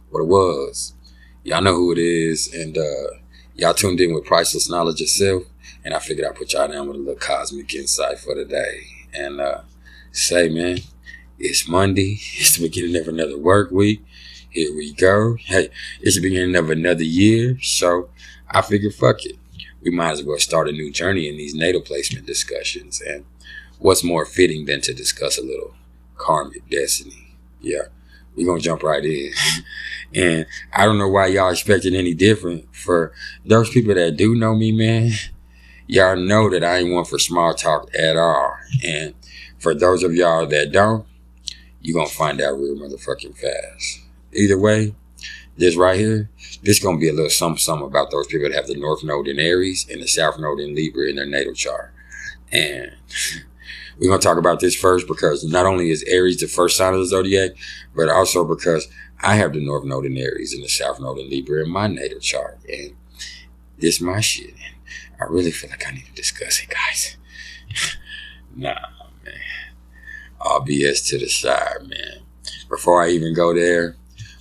what it was. Y'all know who it is, and y'all tuned in with Priceless Knowledge Itself, and I figured I'd put y'all down with a little cosmic insight for the day. And say, man, it's Monday. It's the beginning of another work week. Here we go. Hey, it's the beginning of another year, so I figured, fuck it. We might as well start a new journey in these natal placement discussions. And what's more fitting than to discuss a little karmic destiny? Yeah, we're going to jump right in. And I don't know why y'all expected any different. For those people that do know me, man, y'all know that I ain't one for small talk at all. And for those of y'all that don't, you're going to find out real motherfucking fast. Either way, this right here, this going to be a little something about those people that have the North Node in Aries and the South Node in Libra in their natal chart. And we're going to talk about this first because not only is Aries the first sign of the zodiac, but also because I have the North Node in Aries and the South Node in Libra in my natal chart. And this is my shit. And I really feel like I need to discuss it, guys. Nah, man. All BS to the side, man. Before I even go there,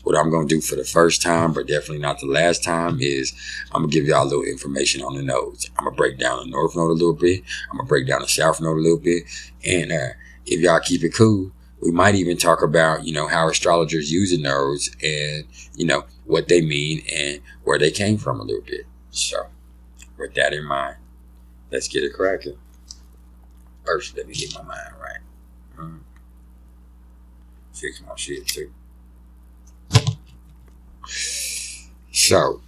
what I'm going to do for the first time, but definitely not the last time, is I'm going to give y'all a little information on the nodes. I'm going to break down the North Node a little bit. I'm going to break down the South Node a little bit. And if y'all keep it cool, we might even talk about, how astrologers use the nodes and, what they mean and where they came from a little bit. So with that in mind, let's get it cracking. First, let me get my mind right. Fix my shit too. So,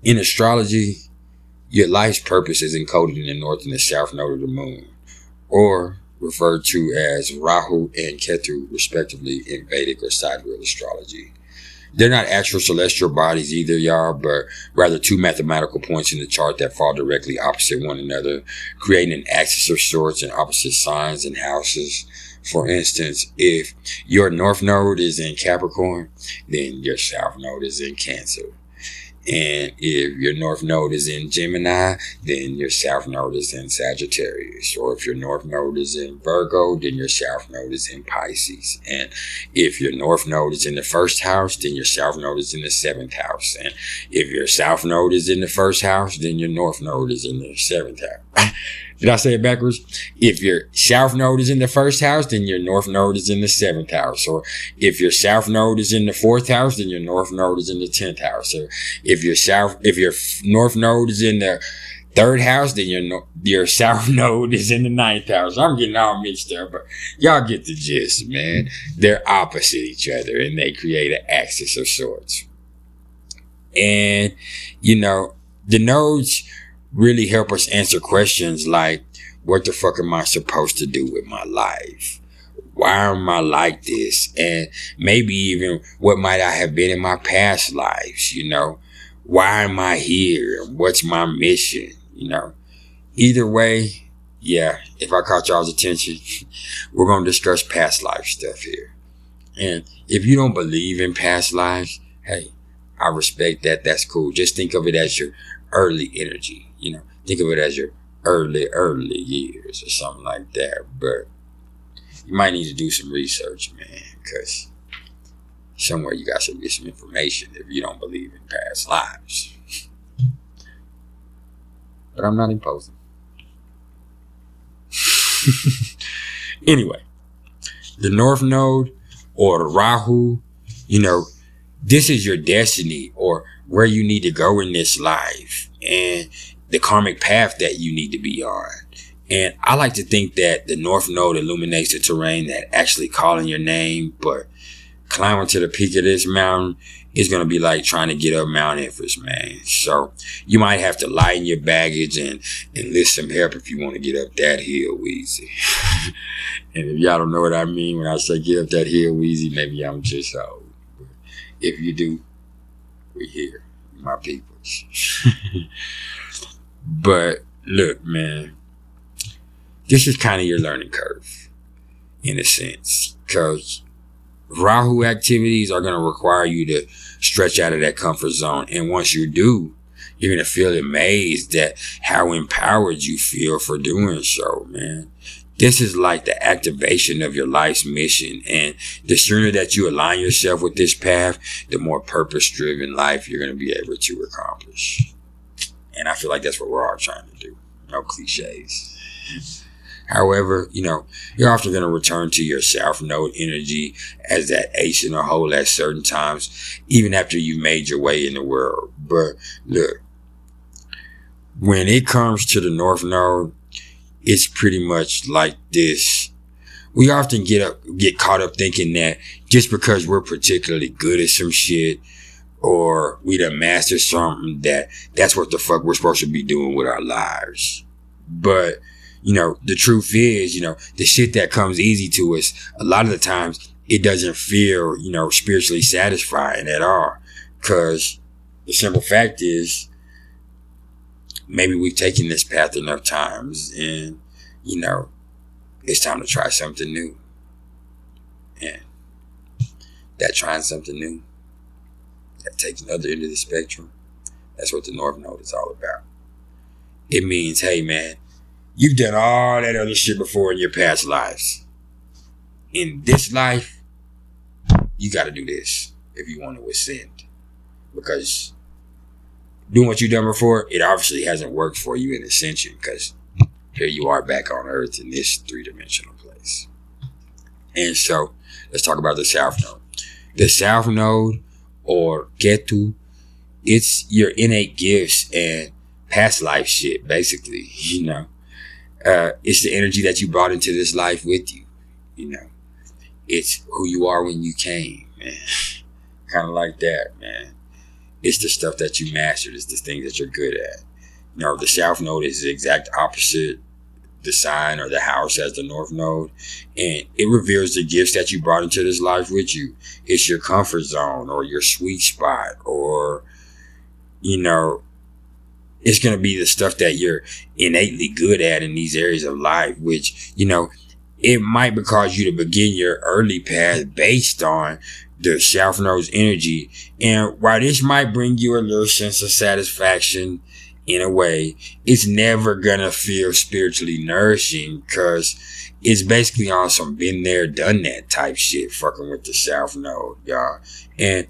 in astrology, your life's purpose is encoded in the North and the South Node of the Moon, or referred to as Rahu and Ketu, respectively, in Vedic or sidereal astrology. They're not actual celestial bodies either, y'all, but rather two mathematical points in the chart that fall directly opposite one another, creating an axis of sorts in opposite signs and houses. For instance, if your North Node is in Capricorn, then your South Node is in Cancer. And if your North Node is in Gemini, then your South Node is in Sagittarius. Or if your North Node is in Virgo, then your South Node is in Pisces. And if your North Node is in the first house, then your South Node is in the seventh house. And if your South Node is in the first house, then your North Node is in the seventh house. Did I say it backwards? If your South Node is in the first house, then your North Node is in the seventh house. Or if your South Node is in the fourth house, then your North Node is in the 10th house. Or if your North Node is in the third house, then your South Node is in the ninth house. I'm getting all mixed up, but y'all get the gist, man. They're opposite each other and they create an axis of sorts. And, the nodes really help us answer questions like, what the fuck am I supposed to do with my life? Why am I like this? And maybe even what might I have been in my past lives, Why am I here? What's my mission? Either way, yeah, if I caught y'all's attention, we're going to discuss past life stuff here. And if you don't believe in past lives, hey, I respect that. That's cool. Just think of it as your early energy. Think of it as your early years or something like that. But you might need to do some research, man, because somewhere you got to get some information if you don't believe in past lives. But I'm not imposing. Anyway, the North Node or the Rahu, this is your destiny or where you need to go in this life and the karmic path that you need to be on. And I like to think that the North Node illuminates the terrain that actually calling your name, but climbing to the peak of this mountain is going to be like trying to get up Mount Everest, man. So you might have to lighten your baggage and enlist some help if you want to get up that hill easy. And if y'all don't know what I mean when I say get up that hill easy, maybe I'm just old. But if you do, we're here, my peoples. But look, man, this is kind of your learning curve in a sense, because Rahu activities are going to require you to stretch out of that comfort zone. And once you do, you're going to feel amazed at how empowered you feel for doing so, man. This is like the activation of your life's mission. And the sooner that you align yourself with this path, the more purpose-driven life you're going to be able to accomplish. And I feel like that's what we're all trying to do. No cliches. However, you're often going to return to your South Node energy as that ace in the hole at certain times, even after you've made your way in the world. But look, when it comes to the North Node, it's pretty much like this. We often get caught up thinking that just because we're particularly good at some shit, or we done mastered something, that's what the fuck we're supposed to be doing with our lives. But, the truth is, the shit that comes easy to us, a lot of the times it doesn't feel, spiritually satisfying at all. Cause the simple fact is, maybe we've taken this path enough times and, it's time to try something new. And that trying something new, that takes another end of the spectrum, that's what the North Node is all about. It means, hey man, you've done all that other shit before in your past lives. In this life, you got to do this if you want to ascend. Because doing what you've done before, it obviously hasn't worked for you in ascension, because here you are back on Earth in this three-dimensional place. And so, let's talk about the South Node. The South Node, or Ketu, it's your innate gifts and past life shit, basically, It's the energy that you brought into this life with you, It's who you are when you came, man. Kind of like that, man. It's the stuff that you mastered. It's the things that you're good at. The South Node is the exact opposite, the sign or the house, as the North Node. And it reveals the gifts that you brought into this life with you. It's your comfort zone or your sweet spot, or, it's going to be the stuff that you're innately good at in these areas of life, which, it might cause you to begin your early path based on the South Node's energy. And while this might bring you a little sense of satisfaction in a way, it's never gonna feel spiritually nourishing, because it's basically on some been there, done that type shit, fucking with the South Node, y'all. And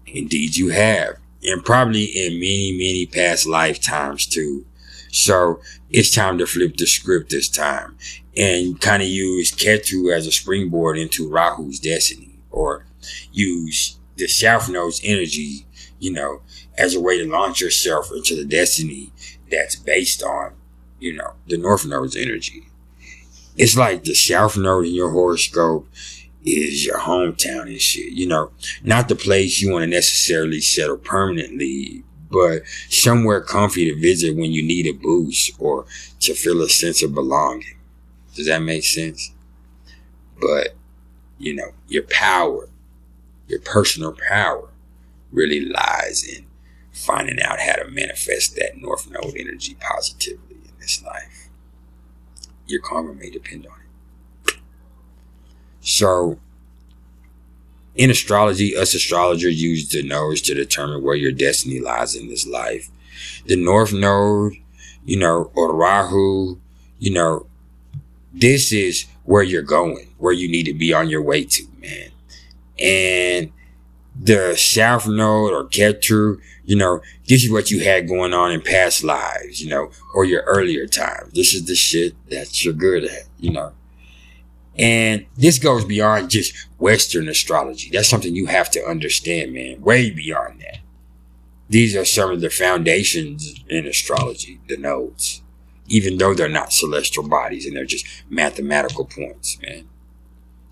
indeed you have. And probably in many, many past lifetimes too. So it's time to flip the script this time and kind of use Ketu as a springboard into Rahu's destiny, or use the South Node's energy, as a way to launch yourself into the destiny that's based on, the North Node's energy. It's like the South Node in your horoscope is your hometown and shit, not the place you want to necessarily settle permanently, but somewhere comfy to visit when you need a boost or to feel a sense of belonging. Does that make sense? But, your power, your personal power, really lies in finding out how to manifest that North Node energy positively in this life. Your karma may depend on it. So, in astrology, us astrologers use the nodes to determine where your destiny lies in this life. The North Node, or Rahu, this is where you're going, where you need to be on your way to, man. And the South Node, or Ketu, this is what you had going on in past lives, or your earlier times. This is the shit that you're good at, And this goes beyond just Western astrology. That's something you have to understand, man. Way beyond that. These are some of the foundations in astrology, the nodes. Even though they're not celestial bodies and they're just mathematical points, man.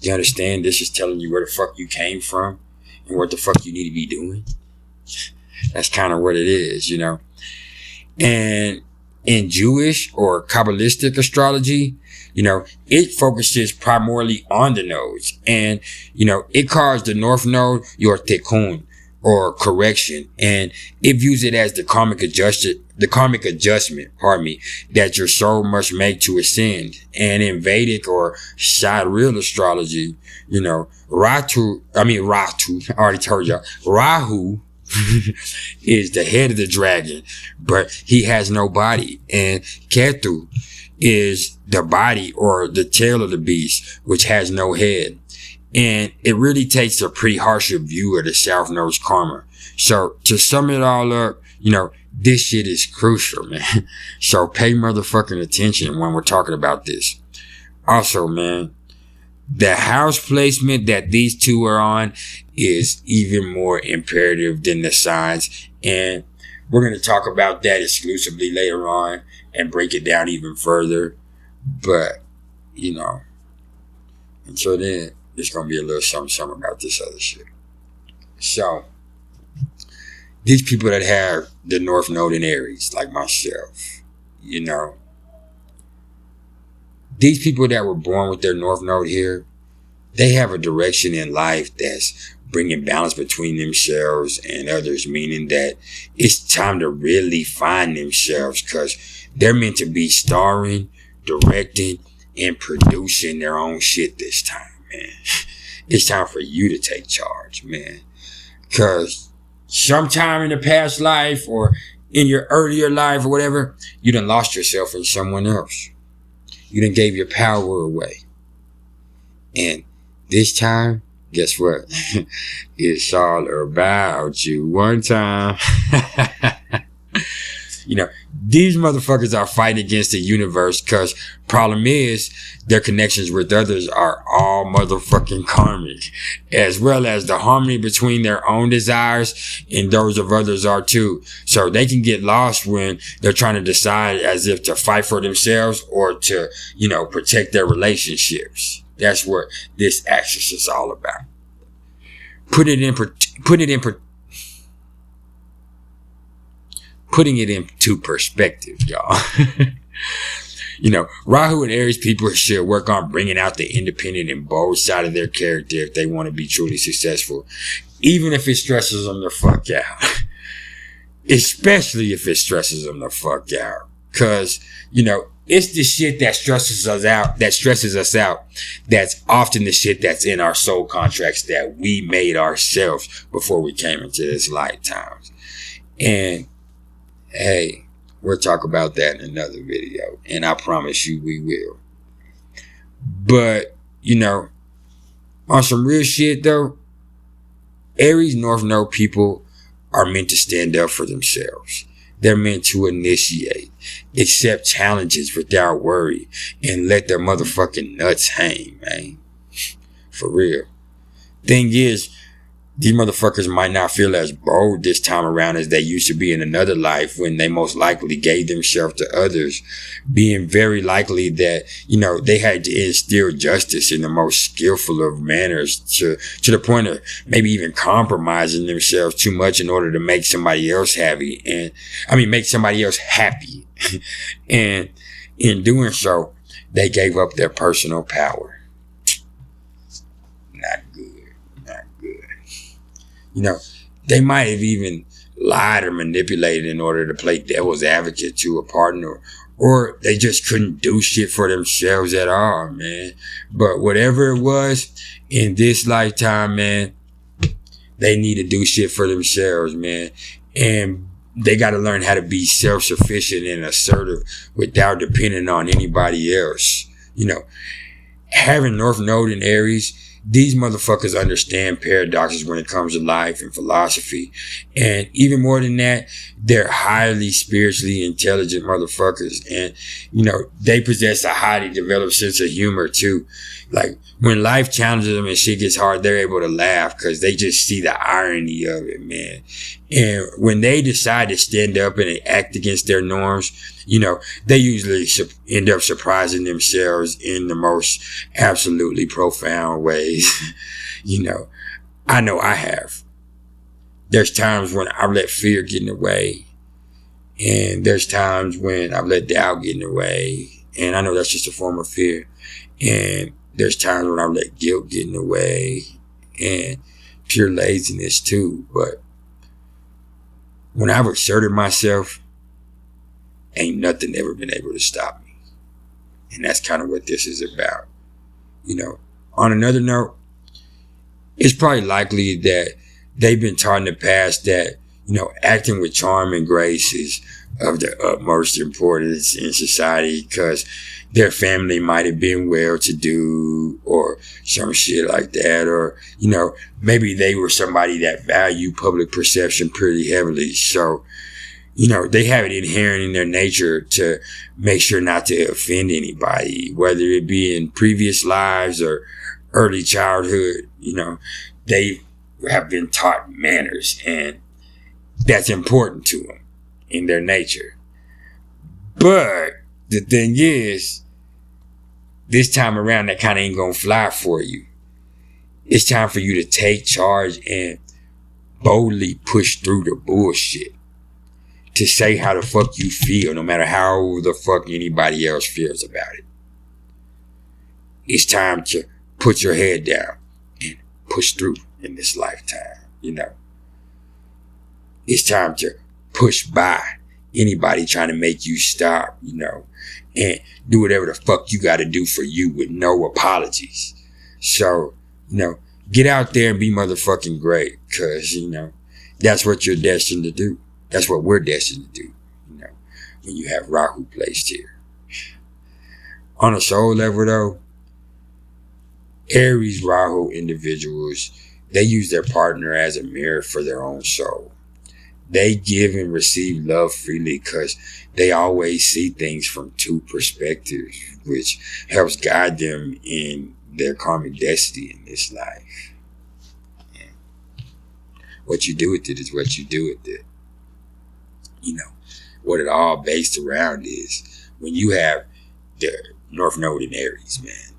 You understand? This is telling you where the fuck you came from and what the fuck you need to be doing. That's kind of what it is, And in Jewish or Kabbalistic astrology, it focuses primarily on the nodes. And, it calls the North Node your tikkun, or correction. And it views it as the karmic adjustment, that your soul must make to ascend. And in Vedic or Sidereal astrology, Rahu, I already told y'all, Rahu is the head of the dragon, but he has no body. And Ketu is the body or the tail of the beast, which has no head. And it really takes a pretty harsher view of the South Node's karma. So to sum it all up, this shit is crucial, man. So pay motherfucking attention when we're talking about this. Also, man, the house placement that these two are on is even more imperative than the signs. And we're going to talk about that exclusively later on and break it down even further. But, until then, there's going to be a little something about this other shit. So, these people that have the North Node in Aries, like myself, these people that were born with their North Node here, they have a direction in life that's bringing balance between themselves and others, meaning that it's time to really find themselves because they're meant to be starring, directing, and producing their own shit this time, man. It's time for you to take charge, man. Because sometime in the past life or in your earlier life or whatever, you done lost yourself in someone else. You done gave your power away. And this time, guess what? It's all about you one time. These motherfuckers are fighting against the universe because problem is their connections with others are all motherfucking karmic, as well as the harmony between their own desires and those of others are too. So they can get lost when they're trying to decide as if to fight for themselves or to, protect their relationships. That's what this axis is all about. Putting it into perspective, y'all. Rahu and Aries people should work on bringing out the independent and bold side of their character if they want to be truly successful, even if it stresses them the fuck out. Especially if it stresses them the fuck out. Because, it's the shit that stresses us out, that's often the shit that's in our soul contracts that we made ourselves before we came into this lifetime. And hey, we'll talk about that in another video. And I promise you we will. But, on some real shit though, Aries North Node people are meant to stand up for themselves. They're meant to initiate, accept challenges without worry, and let their motherfucking nuts hang, man. For real. Thing is, these motherfuckers might not feel as bold this time around as they used to be in another life when they most likely gave themselves to others, being very likely that, they had to instill justice in the most skillful of manners to the point of maybe even compromising themselves too much in order to make somebody else happy make somebody else happy. And in doing so, they gave up their personal power. Not good. They might have even lied or manipulated in order to play devil's advocate to a partner, or they just couldn't do shit for themselves at all, man. But whatever it was, in this lifetime, man, they need to do shit for themselves, man. And they got to learn how to be self-sufficient and assertive without depending on anybody else. Having North Node in Aries, these motherfuckers understand paradoxes when it comes to life and philosophy. And even more than that, they're highly spiritually intelligent motherfuckers. And, they possess a highly developed sense of humor too. Like when life challenges them and shit gets hard, they're able to laugh because they just see the irony of it, man. And when they decide to stand up and act against their norms, they usually end up surprising themselves in the most absolutely profound ways. I know I have. There's times when I've let fear get in the way. And there's times when I've let doubt get in the way. And I know that's just a form of fear. And there's times when I've let guilt get in the way. And pure laziness too. But when I've asserted myself, ain't nothing ever been able to stop me. And that's kind of what this is about. On another note, it's probably likely that they've been taught in the past that, acting with charm and grace is of the utmost importance in society because their family might have been well-to-do or some shit like that, or maybe they were somebody that valued public perception pretty heavily. So they have it inherent in their nature to make sure not to offend anybody, whether it be in previous lives or early childhood. They have been taught manners, and that's important to them in their nature. But the thing is, this time around, that kind of ain't gonna fly for you. It's time for you to take charge and boldly push through the bullshit. To say how the fuck you feel, no matter how the fuck anybody else feels about it. It's time to put your head down and push through in this lifetime, It's time to push by anybody trying to make you stop, and do whatever the fuck you got to do for you with no apologies. So, get out there and be motherfucking great, because, that's what you're destined to do. That's what we're destined to do, when you have Rahu placed here. On a soul level, though, Aries Rahu individuals, they use their partner as a mirror for their own soul. They give and receive love freely because they always see things from two perspectives, which helps guide them in their karmic destiny in this life. And what you do with it is what you do with it. What it all based around is when you have the North Node in Aries, man,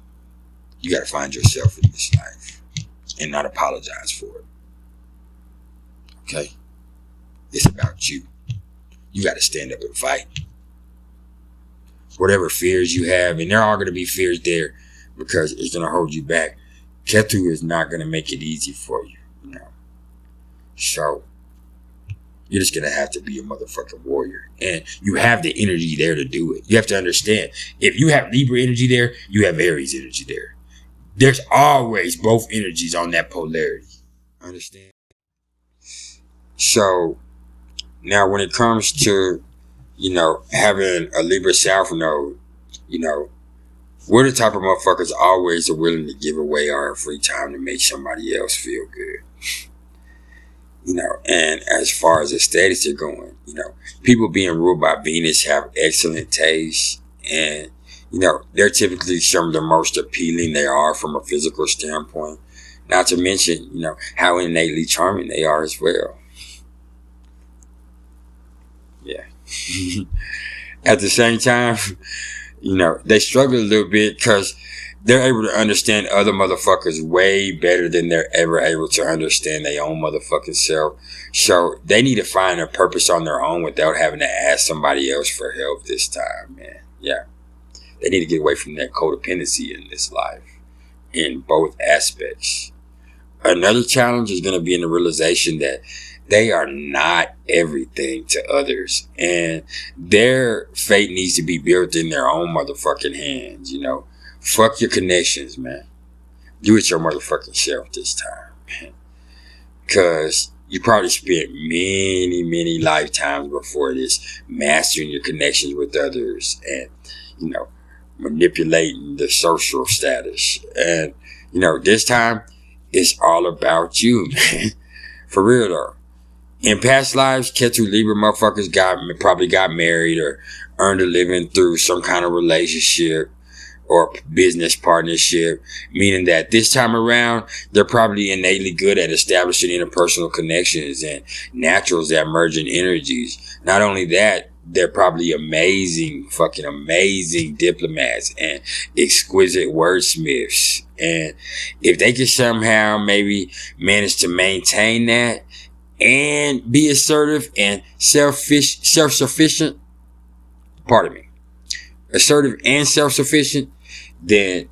you got to find yourself in this life and not apologize for it. Okay? It's about you. You got to stand up and fight. Whatever fears you have, and there are going to be fears there because it's going to hold you back. Ketu is not going to make it easy for you, So, you're just going to have to be a motherfucking warrior. And you have the energy there to do it. You have to understand, if you have Libra energy there, you have Aries energy there. There's always both energies on that polarity. Understand? So, now when it comes to, having a Libra South Node, we're the type of motherfuckers always are willing to give away our free time to make somebody else feel good. And as far as aesthetics are going, people being ruled by Venus have excellent taste, and, they're typically some of the most appealing they are from a physical standpoint. Not to mention, how innately charming they are as well. Yeah. At the same time, they struggle a little bit because they're able to understand other motherfuckers way better than they're ever able to understand their own motherfucking self. So they need to find a purpose on their own without having to ask somebody else for help this time, man. Yeah. They need to get away from that codependency in this life in both aspects. Another challenge is going to be in the realization that they are not everything to others, and their fate needs to be built in their own motherfucking hands, Fuck your connections, man. Do it your motherfucking self this time, man. Because you probably spent many, many lifetimes before this mastering your connections with others and, manipulating the social status. And, this time, it's all about you, man. For real, though. In past lives, Ketu Libra motherfuckers probably got married or earned a living through some kind of relationship or business partnership, meaning that this time around, they're probably innately good at establishing interpersonal connections and naturals that merge in energies. Not only that, they're probably fucking amazing diplomats and exquisite wordsmiths. And if they can somehow maybe manage to maintain that and be assertive and self-sufficient, assertive and self-sufficient, then,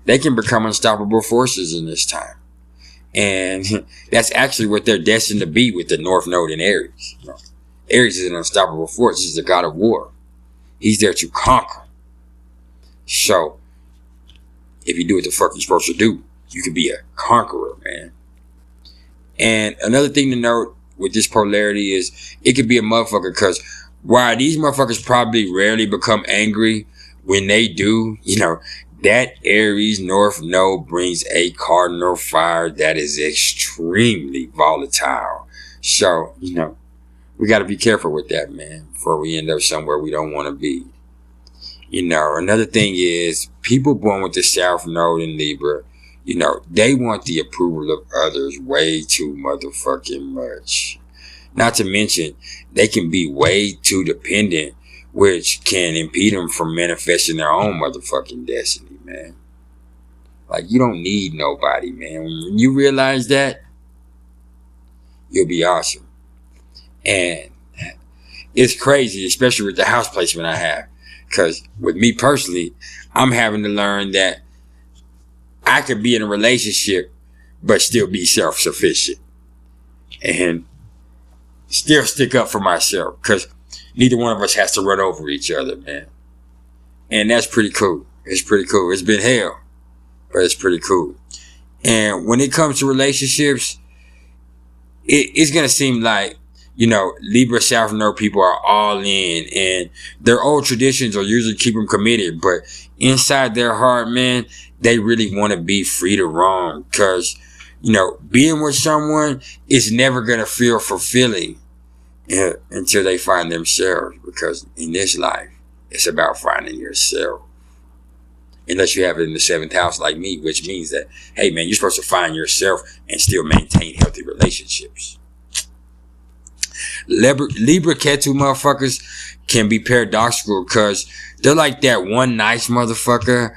they can become unstoppable forces in this time. And that's actually what they're destined to be with the North Node in Aries. Aries is an unstoppable force. He's the god of war. He's there to conquer. So, if you do what the fuck you're supposed to do, you can be a conqueror, man. And another thing to note with this polarity is it could be a motherfucker because while these motherfuckers probably rarely become angry, when they do, that Aries North node brings a cardinal fire that is extremely volatile. So, we got to be careful with that, man, before we end up somewhere we don't want to be. Another thing is, people born with the South Node in Libra, they want the approval of others way too motherfucking much. Not to mention, they can be way too dependent, which can impede them from manifesting their own motherfucking destiny, man. Like, you don't need nobody, man. When you realize that, you'll be awesome. And it's crazy, especially with the house placement I have. Because with me personally, I'm having to learn that I could be in a relationship, but still be self-sufficient. And still stick up for myself. Because neither one of us has to run over each other, man. And that's pretty cool. It's pretty cool. It's been hell, but it's pretty cool. And when it comes to relationships, it's going to seem like, Libra South Node people are all in, and their old traditions will usually keep them committed. But inside their heart, man, they really want to be free to roam. Because, being with someone is never going to feel fulfilling until they find themselves. Because in this life, it's about finding yourself. Unless you have it in the 7th house like me, which means that, hey, man, you're supposed to find yourself and still maintain healthy relationships. Libra Ketu motherfuckers can be paradoxical because they're like that one nice motherfucker,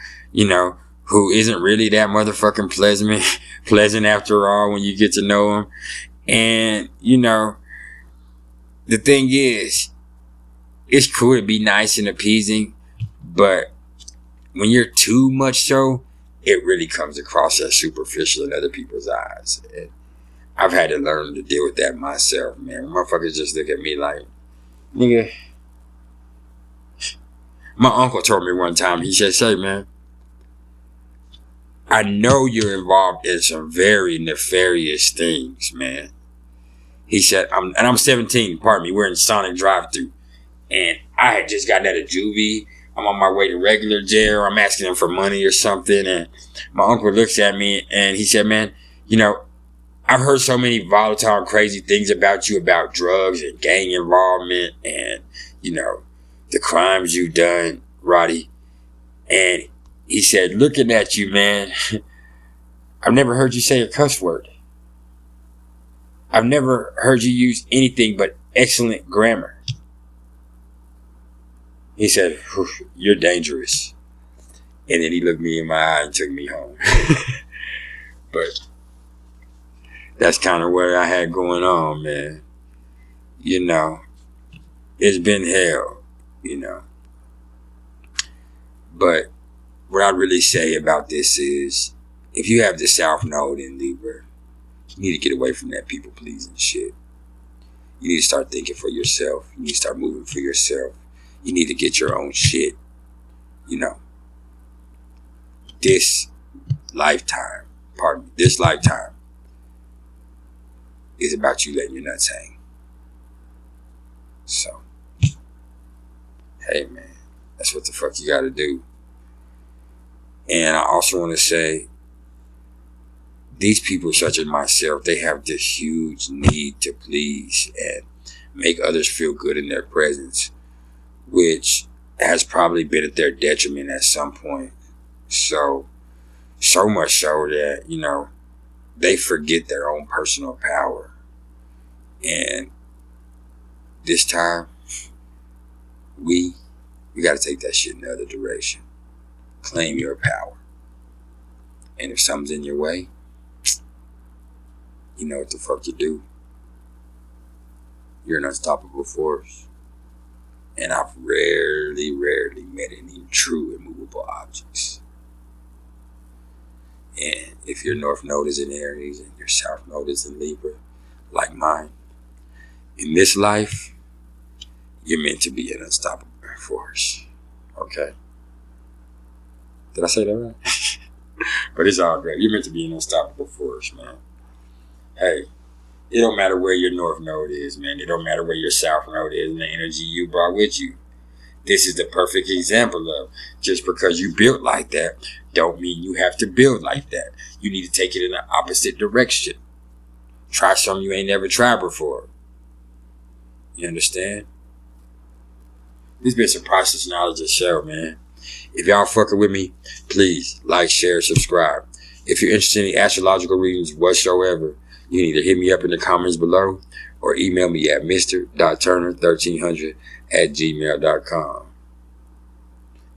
who isn't really that motherfucking pleasant after all when you get to know him. And, the thing is, it's cool to be nice and appeasing, but when you're too much so, it really comes across as superficial in other people's eyes. And I've had to learn to deal with that myself, man. Motherfuckers just look at me like, nigga. My uncle told me one time, he said, say, man, I know you're involved in some very nefarious things, man. He said, I'm 17, pardon me, we're in Sonic drive-thru. And I had just gotten out of juvie. I'm on my way to regular jail. I'm asking him for money or something. And my uncle looks at me and he said, man, I've heard so many volatile and crazy things about you, about drugs and gang involvement and, the crimes you've done, Roddy. And he said, looking at you, man, I've never heard you say a cuss word. I've never heard you use anything but excellent grammar. He said, you're dangerous. And then he looked me in my eye and took me home. But that's kind of what I had going on, man. It's been hell, But what I really say about this is, if you have the South Node in Libra, you need to get away from that people pleasing shit. You need to start thinking for yourself. You need to start moving for yourself. You need to get your own shit. This lifetime is about you letting your nuts hang. So, hey, man, that's what the fuck you gotta do. And I also want to say, these people such as myself, they have this huge need to please and make others feel good in their presence, which has probably been at their detriment at some point. So much so that, they forget their own personal power. And this time, we got to take that shit in the other direction. Claim your power. And if something's in your way, you know what the fuck you do. You're an unstoppable force. And I've rarely met any true immovable objects. And if your North Node is in Aries and your South Node is in Libra, like mine, in this life, you're meant to be an unstoppable force. Okay? Did I say that right? But it's all great. You're meant to be an unstoppable force, man. Hey, It don't matter where your north node is, man. It don't matter where your south node is and the energy you brought with you. This is the perfect example of just because you built like that, don't mean you have to build like that. You need to take it in the opposite direction. Try something you ain't never tried before. You understand? This been some Priceless Knowledge of show, man. If y'all fucking with me, please like, share, subscribe. If you're interested in astrological readings whatsoever, you can either hit me up in the comments below or email me at mr.turner1300@gmail.com.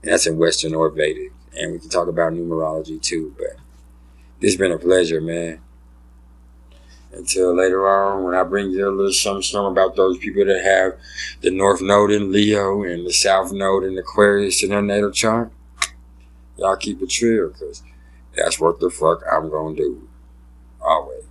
And that's in Western or Vedic. And we can talk about numerology too. But this has been a pleasure, man. Until later on, when I bring you a little something about those people that have the North Node in Leo and the South Node in Aquarius in their natal chart, y'all keep it real, because that's what the fuck I'm going to do. Always.